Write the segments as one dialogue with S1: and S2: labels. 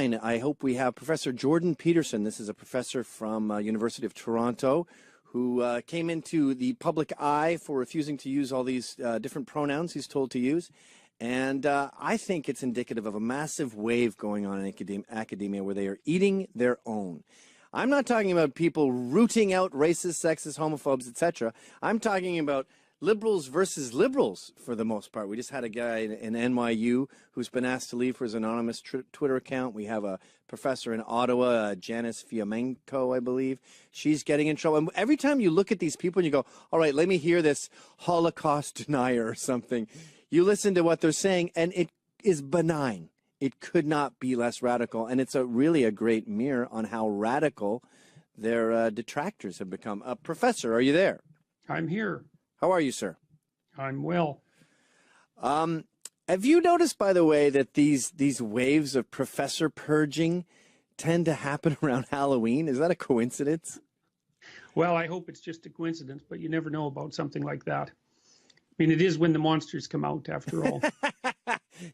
S1: line, I hope we have Professor Jordan Peterson. This is a professor from University of Toronto who came into the public eye for refusing to use all these different pronouns he's told to use. And I think it's indicative of a massive wave going on in academia where they are eating their own. I'm not talking about people rooting out racist, sexist, homophobes, etc. I'm talking about liberals versus liberals for the most part. We just had a guy in NYU who's been asked to leave for his anonymous Twitter account. We have a professor in Ottawa, Janice Fiamenko, I believe. She's getting in trouble. And every time you look at these people and you go, all right, let me hear this Holocaust denier or something, you listen to what they're saying, and it is benign. It could not be less radical. And it's really a great mirror on how radical their detractors have become. Professor, are you there?
S2: I'm here.
S1: How are you, sir?
S2: I'm well.
S1: Have you noticed, by the way, that these waves of professor purging tend to happen around Halloween? Is that a coincidence?
S2: Well, I hope it's just a coincidence, but you never know about something like that. I mean, it is when the monsters come out, after all.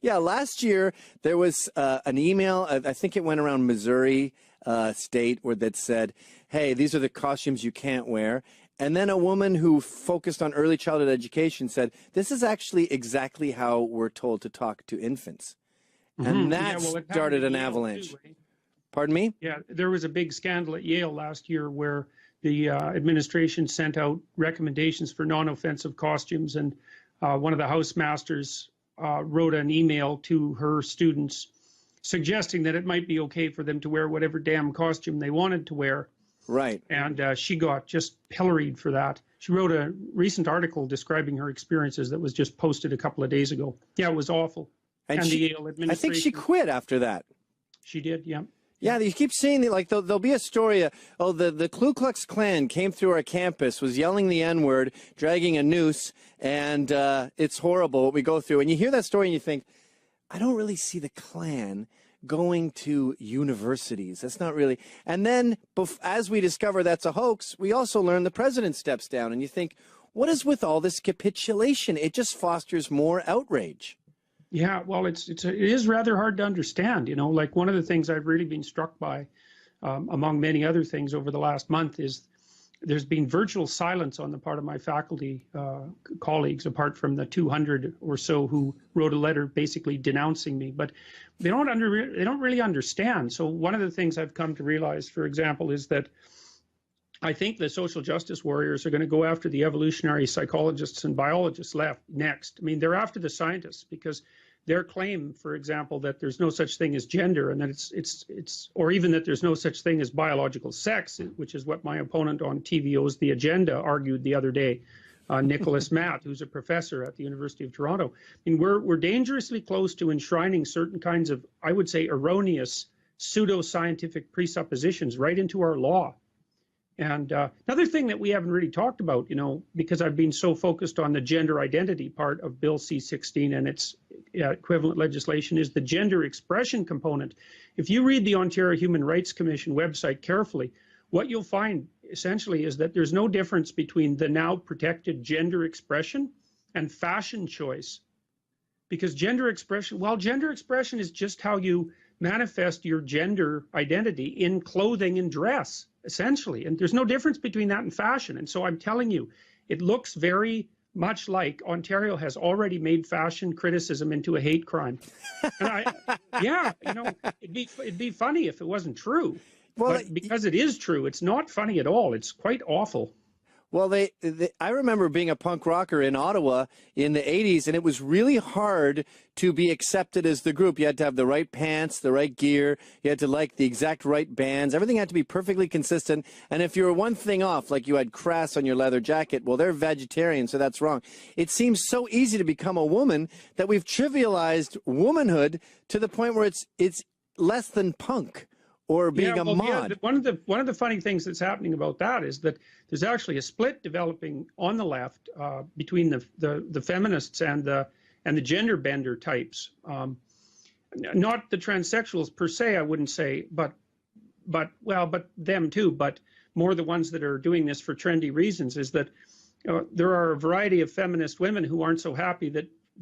S1: Yeah, last year there was an email, I think it went around Missouri State, where that said, hey, these are the costumes you can't wear. And then a woman who focused on early childhood education said, this is actually exactly how we're told to talk to infants. And that started an avalanche.
S2: Too, right?
S1: Pardon me?
S2: Yeah, there was a big scandal at Yale last year where the administration sent out recommendations for non-offensive costumes, and one of the housemasters wrote an email to her students suggesting that it might be okay for them to wear whatever damn costume they wanted to wear.
S1: Right.
S2: And she got just pilloried for that. She wrote a recent article describing her experiences that was just posted a couple of days ago. Yeah, it was awful.
S1: And
S2: the Yale administration,
S1: I think she quit after that.
S2: She did, yeah.
S1: Yeah, you keep seeing, like, there'll be a story, the Ku Klux Klan came through our campus, was yelling the N-word, dragging a noose, and it's horrible what we go through. And you hear that story and you think, I don't really see the Klan going to universities. That's not really. And then, as we discover that's a hoax, we also learn the president steps down. And you think, what is with all this capitulation? It just fosters more outrage.
S2: Yeah, well, it is rather hard to understand. You know, like one of the things I've really been struck by, among many other things over the last month, is there's been virtual silence on the part of my faculty colleagues, apart from the 200 or so who wrote a letter basically denouncing me. But they don't really understand. So one of the things I've come to realize, for example, is that I think the social justice warriors are going to go after the evolutionary psychologists and biologists next. I mean, they're after the scientists, because their claim, for example, that there's no such thing as gender, and that it's or even that there's no such thing as biological sex, which is what my opponent on TVO's The Agenda argued the other day, Nicholas Matt, who's a professor at the University of Toronto. I mean, we're dangerously close to enshrining certain kinds of, I would say, erroneous pseudo-scientific presuppositions right into our law. And another thing that we haven't really talked about, you know, because I've been so focused on the gender identity part of Bill C-16 and its equivalent legislation, is the gender expression component. If you read the Ontario Human Rights Commission website carefully, what you'll find essentially is that there's no difference between the now protected gender expression and fashion choice. Because gender expression is just how you manifest your gender identity in clothing and dress, essentially. And there's no difference between that and fashion. And so I'm telling you, it looks very much like Ontario has already made fashion criticism into a hate crime. And yeah, you know, it'd be funny if it wasn't true. Well, but because it is true, it's not funny at all. It's quite awful.
S1: Well, I remember being a punk rocker in Ottawa in the 80s, and it was really hard to be accepted as the group. You had to have the right pants, the right gear. You had to like the exact right bands. Everything had to be perfectly consistent. And if you were one thing off, like you had crass on your leather jacket, well, they're vegetarian, so that's wrong. It seems so easy to become a woman that we've trivialized womanhood to the point where it's less than punk. Or being a mod.
S2: Yeah, one of the funny things that's happening about that is that there's actually a split developing on the left between the feminists and the gender bender types. Not the transsexuals per se, I wouldn't say, but them too. But more the ones that are doing this for trendy reasons. Is that there are a variety of feminist women who aren't so happy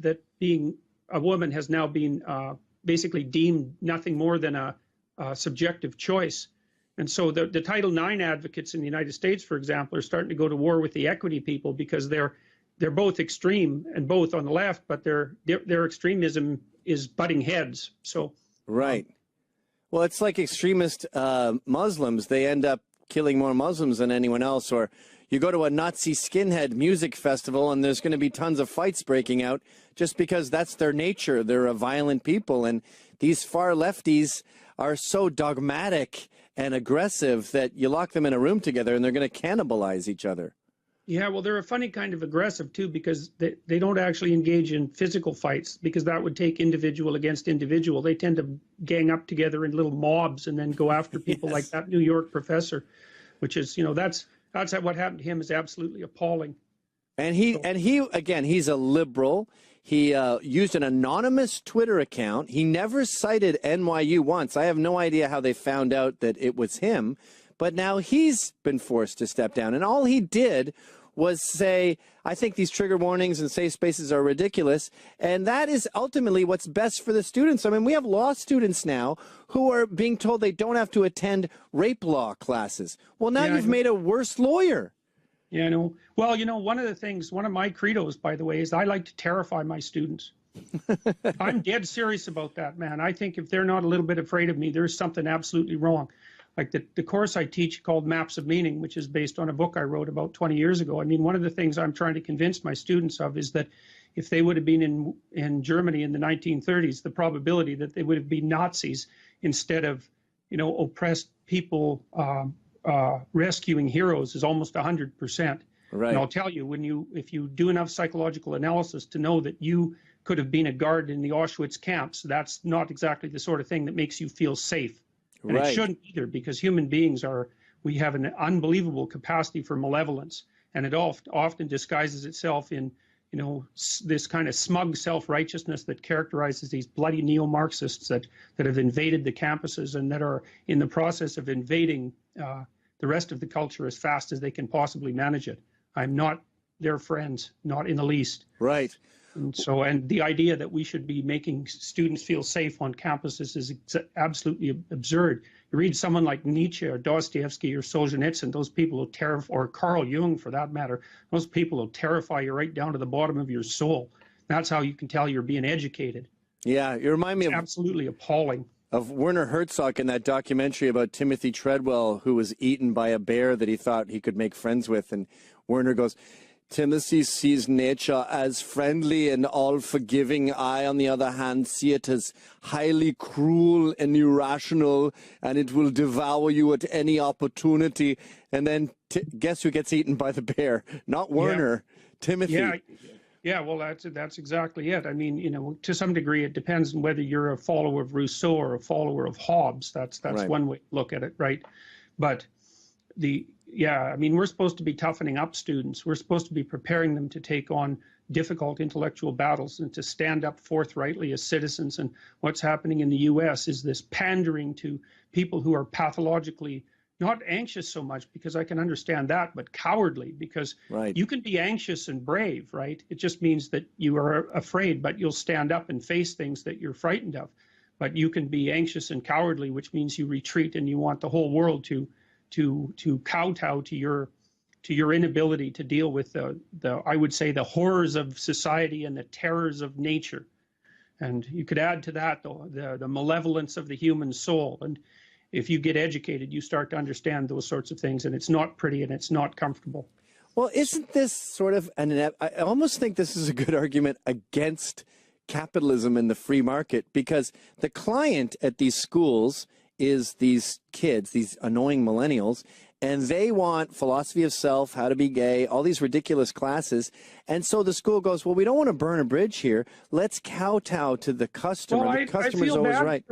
S2: that being a woman has now been basically deemed nothing more than a subjective choice. And so the Title IX advocates in the United States, for example, are starting to go to war with the equity people because they're both extreme and both on the left, but their extremism is butting heads. So
S1: right. Well, it's like extremist Muslims. They end up killing more Muslims than anyone else. Or you go to a Nazi skinhead music festival and there's going to be tons of fights breaking out just because that's their nature. They're a violent people. And these far lefties are so dogmatic and aggressive that you lock them in a room together and they're going to cannibalize each other.
S2: Yeah, well, they're a funny kind of aggressive, too, because they don't actually engage in physical fights, because that would take individual against individual. They tend to gang up together in little mobs and then go after people like that New York professor, which is, that's what happened to him is absolutely appalling.
S1: And he again, he's a liberal. He used an anonymous Twitter account. He never cited NYU once. I have no idea how they found out that it was him, but now he's been forced to step down. And all he did was say, I think these trigger warnings and safe spaces are ridiculous. And that is ultimately what's best for the students. I mean, we have law students now who are being told they don't have to attend rape law classes. Well, now you've made a worse lawyer.
S2: Yeah, I know. Well, one of my credos, by the way, is I like to terrify my students. I'm dead serious about that, man. I think if they're not a little bit afraid of me, there's something absolutely wrong. Like the course I teach called Maps of Meaning, which is based on a book I wrote about 20 years ago. I mean, one of the things I'm trying to convince my students of is that if they would have been in Germany in the 1930s, the probability that they would have been Nazis instead of, oppressed people rescuing heroes is almost 100%.
S1: Right.
S2: And I'll tell you, if you do enough psychological analysis to know that you could have been a guard in the Auschwitz camps, that's not exactly the sort of thing that makes you feel safe. And it shouldn't either, because human beings we have an unbelievable capacity for malevolence, and it often disguises itself in, this kind of smug self-righteousness that characterizes these bloody neo-Marxists that have invaded the campuses and that are in the process of invading the rest of the culture as fast as they can possibly manage it. I'm not their friends, not in the least.
S1: Right.
S2: And the idea that we should be making students feel safe on campuses is absolutely absurd. You read someone like Nietzsche or Dostoevsky or Solzhenitsyn, those people will terrify, or Carl Jung for that matter, those people will terrify you right down to the bottom of your soul. That's how you can tell you're being educated.
S1: Yeah, you remind me of
S2: absolutely appalling.
S1: Of Werner Herzog in that documentary about Timothy Treadwell, who was eaten by a bear that he thought he could make friends with. And Werner goes, Timothy sees nature as friendly and all-forgiving. I, on the other hand, see it as highly cruel and irrational, and it will devour you at any opportunity. And then guess who gets eaten by the bear? Not Werner, Timothy.
S2: Yeah, well, that's exactly it. I mean, to some degree, it depends on whether you're a follower of Rousseau or a follower of Hobbes. That's right. One way to look at it, right? But we're supposed to be toughening up students. We're supposed to be preparing them to take on difficult intellectual battles and to stand up forthrightly as citizens. And what's happening in the U.S. is this pandering to people who are pathologically not anxious so much, because I can understand that, but cowardly, because you can be anxious and brave, right? It just means that you are afraid, but you'll stand up and face things that you're frightened of. But you can be anxious and cowardly, which means you retreat and you want the whole world to kowtow to your inability to deal with the I would say the horrors of society and the terrors of nature. And you could add to that the malevolence of the human soul. And if you get educated, you start to understand those sorts of things, and it's not pretty and it's not comfortable.
S1: Well, isn't this sort of I almost think this is a good argument against capitalism and the free market, because the client at these schools is these kids, these annoying millennials, and they want philosophy of self, how to be gay, all these ridiculous classes. And so the school goes, well, we don't want to burn a bridge here. Let's kowtow to the customer.
S2: Well,
S1: the customer's always right.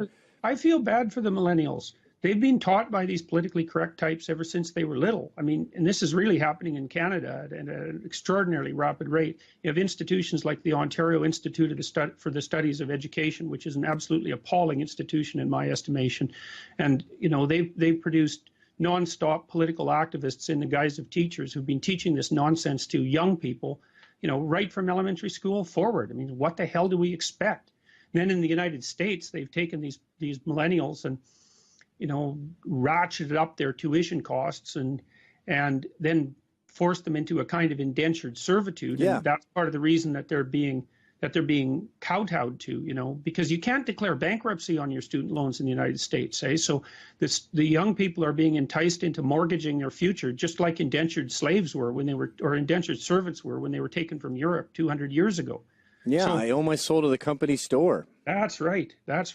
S2: I feel bad for the millennials. They've been taught by these politically correct types ever since they were little. I mean, and this is really happening in Canada at an extraordinarily rapid rate. You have institutions like the Ontario Institute for the Studies of Education, which is an absolutely appalling institution in my estimation. And, they've produced nonstop political activists in the guise of teachers who've been teaching this nonsense to young people, right from elementary school forward. I mean, what the hell do we expect? And then in the United States, they've taken these millennials and ratcheted up their tuition costs and then forced them into a kind of indentured servitude.
S1: Yeah.
S2: And that's part of the reason that they're being kowtowed to, because you can't declare bankruptcy on your student loans in the United States, So the young people are being enticed into mortgaging their future, just like indentured slaves were or indentured servants were when they were taken from Europe 200 years ago.
S1: Yeah,
S2: So,
S1: I owe my soul to the company store.
S2: That's right. And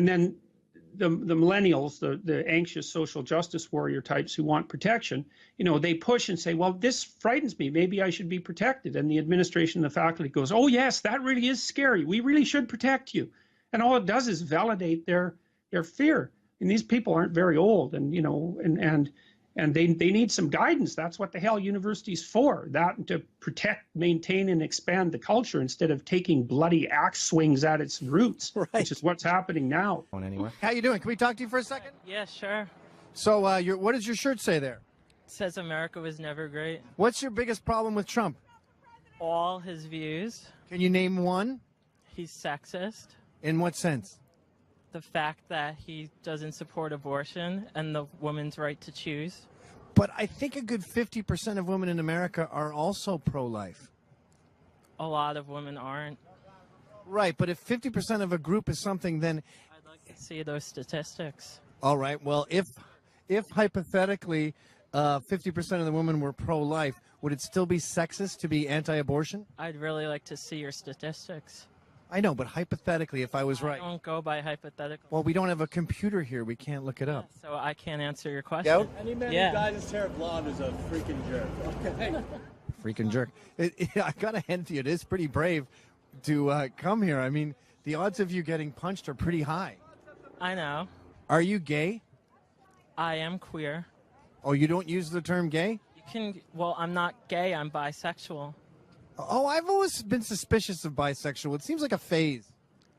S2: then the millennials, the anxious social justice warrior types who want protection, they push and say, well, this frightens me. Maybe I should be protected. And the administration and the faculty goes, oh, yes, that really is scary. We really should protect you. And all it does is validate their fear. And these people aren't very old, and they need some guidance. That's what the hell university's for. That, to protect, maintain, and expand the culture instead of taking bloody axe swings at its roots,
S1: right,
S2: which is what's happening now.
S3: How you doing? Can we talk to you for a second?
S4: Yeah, sure.
S3: So, what does your shirt say there?
S4: It says America was never great.
S3: What's your biggest problem with Trump?
S4: All his views.
S3: Can you name one?
S4: He's sexist.
S3: In what sense?
S4: The fact that he doesn't support abortion and the woman's right to choose.
S3: But I think a good 50% of women in America are also pro-life.
S4: A lot of women aren't.
S3: Right, but if 50% of a group is something, then...
S4: I'd like to see those statistics.
S3: All right, well, if hypothetically 50% of the women were pro-life, would it still be sexist to be anti-abortion?
S4: I'd really like to see your statistics.
S3: I know, but hypothetically, if I was right...
S4: I don't go by hypothetical.
S3: Well, we don't have a computer here. We can't look it up.
S4: So I can't answer your question.
S3: Yo?
S5: Any man who dyes his hair blonde is a freaking jerk. Okay.
S3: Freaking jerk. I got to hand to you, it is pretty brave to come here. I mean, the odds of you getting punched are pretty high.
S4: I know.
S3: Are you gay?
S4: I am queer.
S3: Oh, you don't use the term gay?
S4: Well, I'm not gay. I'm bisexual.
S3: Oh, I've always been suspicious of bisexual. It seems like a phase.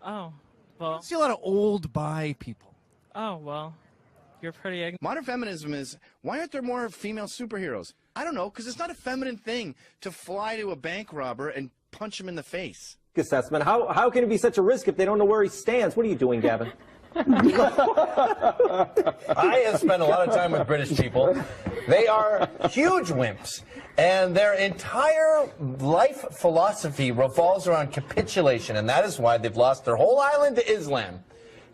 S4: Oh, well.
S3: I see a lot of old bi people.
S4: Oh, well. You're pretty ignorant.
S1: Modern feminism is, why aren't there more female superheroes? I don't know, because it's not a feminine thing to fly to a bank robber and punch him in the face.
S6: Assessment. How can it be such a risk if they don't know where he stands? What are you doing, Gavin?
S7: I have spent a lot of time with British people. They are huge wimps, and their entire life philosophy revolves around capitulation, and that is why they've lost their whole island to Islam.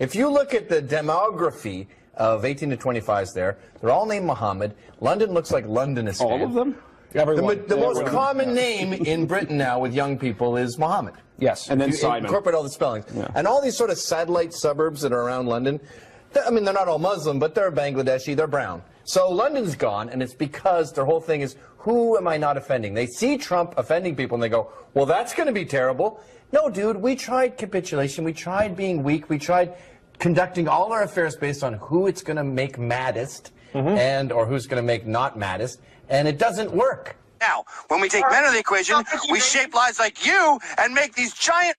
S7: If you look at the demography of 18 to 25s there, they're all named Muhammad. London looks like Londonistan.
S6: All of them?
S7: The most common name in Britain now with young people is Muhammad.
S6: Yes, and then Simon.
S7: Incorporate all the spellings.
S6: Yeah.
S7: And all these sort of satellite suburbs that are around London, I mean, they're not all Muslim, but they're Bangladeshi, they're brown. So London's gone, and it's because their whole thing is, who am I not offending? They see Trump offending people, and they go, well, that's going to be terrible. No, dude, we tried capitulation. We tried being weak. We tried conducting all our affairs based on who it's going to make maddest or who's going to make not maddest, and it doesn't work.
S8: Now, when we take men out of the equation, we shape lives like you and make these giant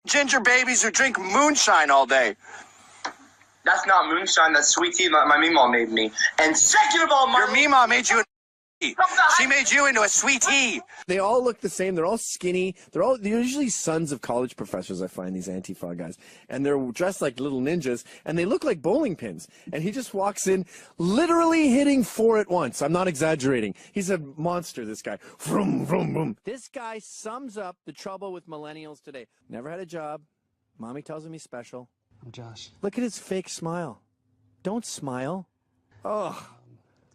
S8: ginger babies who drink moonshine all day.
S9: That's not moonshine, that's sweet tea like my meemaw made me. And second of all,
S8: your meemaw made you she made you into a sweetie.
S1: They all look the same. They're all skinny. They're usually sons of college professors, I find, these Antifa guys. And they're dressed like little ninjas, and they look like bowling pins. And he just walks in, literally hitting 4 at once. I'm not exaggerating. He's a monster, this guy. Vroom, vroom, vroom. This guy sums up the trouble with millennials today. Never had a job. Mommy tells him he's special.
S10: I'm Josh.
S1: Look at his fake smile. Don't smile. Oh.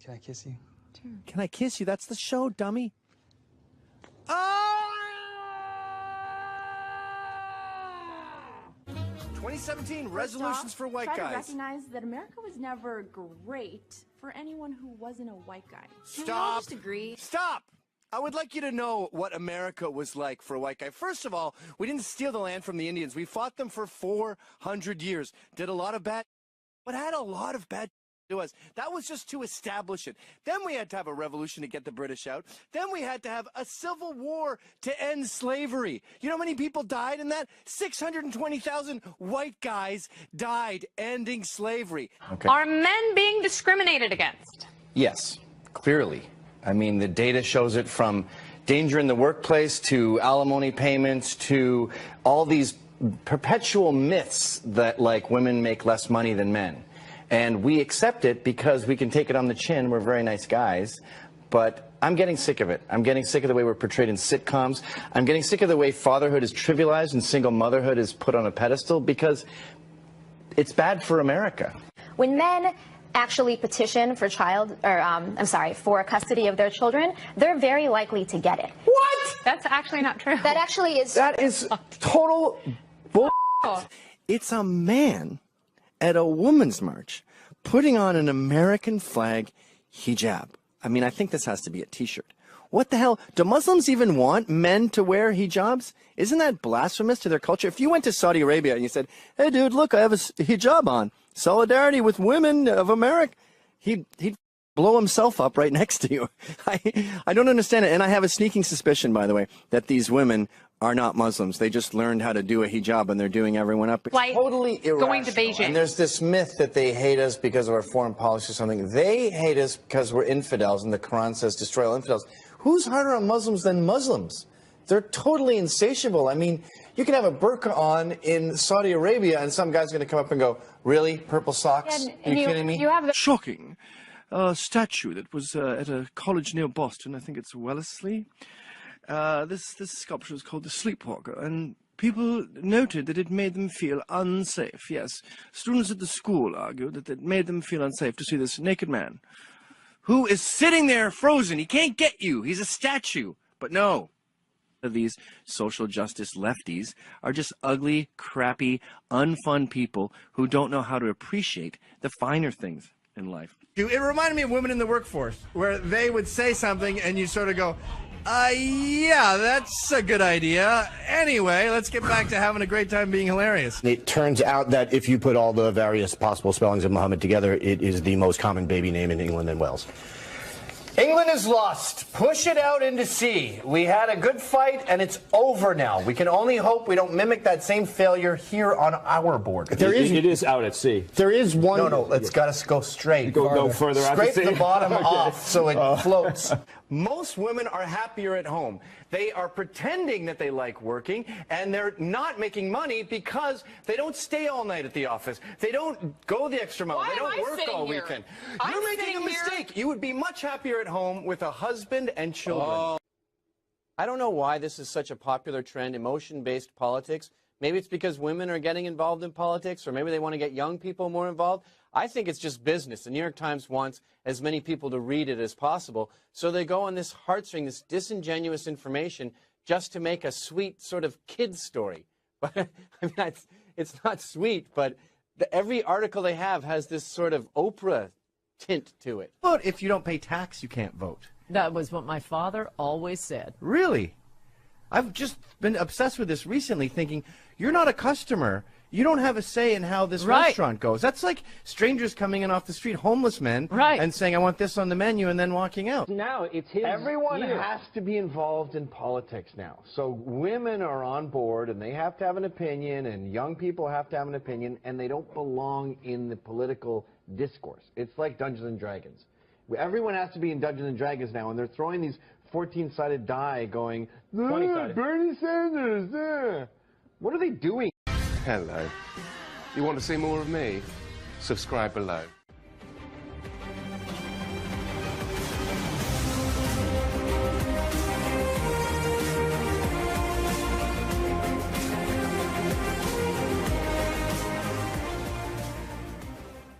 S10: Can I kiss you?
S1: Can I kiss you? That's the show, dummy. 2017 resolutions for white
S11: try
S1: guys.
S11: To recognize that America was never great for anyone who wasn't a white guy.
S1: Stop.
S11: Can we all just agree?
S1: Stop. I would like you to know what America was like for a white guy. First of all, we didn't steal the land from the Indians. We fought them for 400 years. Did a lot of bad, but had a lot of bad to us. That was just to establish it. Then we had to have a revolution to get the British out. Then we had to have a civil war to end slavery. You know how many people died in that? 620,000 white guys died ending slavery.
S12: Okay. Are men being discriminated against?
S7: Yes, clearly. I mean, the data shows it, from danger in the workplace to alimony payments to all these perpetual myths that, like, women make less money than men. And we accept it because we can take it on the chin. We're very nice guys. But I'm getting sick of it. I'm getting sick of the way we're portrayed in sitcoms. I'm getting sick of the way fatherhood is trivialized and single motherhood is put on a pedestal because it's bad for America.
S13: When men actually petition for for custody of their children, they're very likely to get it.
S7: What?
S12: That's actually not true.
S13: That actually is.
S7: That is total bull.
S1: It's a man at a women's march putting on an American flag hijab. I mean, I think this has to be a t-shirt. What the hell? Do Muslims even want men to wear hijabs? Isn't that blasphemous to their culture? If you went to Saudi Arabia and you said, hey, dude, look, I have a hijab on. Solidarity with women of America. He'd blow himself up right next to you. I don't understand it. And I have a sneaking suspicion, by the way, that these women are not Muslims. They just learned how to do a hijab and they're doing everyone up.
S12: Like
S7: totally irrational.
S12: going to Beijing.
S7: And there's this myth that they hate us because of our foreign policy or something. They hate us because we're infidels and the Quran says destroy all infidels. Who's harder on Muslims than Muslims? They're totally insatiable. I mean, you can have a burqa on in Saudi Arabia and some guy's going to come up and go, really? Purple socks? Are you kidding me?
S14: Shocking. A statue that was at a college near Boston. I think it's Wellesley. This sculpture is called the Sleepwalker, and people noted that it made them feel unsafe. Yes, students at the school argued that it made them feel unsafe to see this naked man who is sitting there frozen. He can't get you. He's a statue. But no, these social justice lefties are just ugly, crappy, unfun people who don't know how to appreciate the finer things in life.
S3: It reminded me of women in the workforce, where they would say something and you sort of go, yeah, that's a good idea. Anyway, let's get back to having a great time being hilarious.
S15: It turns out that if you put all the various possible spellings of Muhammad together, it is the most common baby name in England and Wales.
S7: England is lost. Push it out into sea. We had a good fight, and it's over now. We can only hope we don't mimic that same failure here on our board.
S15: It is out at sea. There is one.
S7: No, let's gotta go straight.
S15: Go further out
S7: Scrape
S15: to sea.
S7: the bottom off so it floats. Most women are happier at home. They are pretending that they like working, and they're not making money because they don't stay all night at the office. They don't go the extra mile. They don't work all weekend. You're making a mistake. You would be much happier at home with a husband and children. I don't know why this is such a popular trend, emotion-based politics. Maybe it's because women are getting involved in politics, or maybe they want to get young people more involved. I think it's just business. The New York Times wants as many people to read it as possible, so they go on this heartstring, this disingenuous information, just to make a sweet sort of kid's story. But I mean, it's not sweet, but every article they have has this sort of Oprah tint to it.
S3: But if you don't pay tax, you can't vote.
S16: That was what my father always said.
S3: Really? I've just been obsessed with this recently, thinking, you're not a customer. You don't have a say in how this restaurant goes. That's like strangers coming in off the street, homeless men, and saying, I want this on the menu, and then walking out.
S17: Now it's his
S7: Everyone has to be involved in politics now. So women are on board, and they have to have an opinion, and young people have to have an opinion, and they don't belong in the political discourse. It's like Dungeons and Dragons. Everyone has to be in Dungeons and Dragons now, and they're throwing these 14-sided die going, Bernie Sanders, What are they doing?
S18: Hello. You want to see more of me? Subscribe below.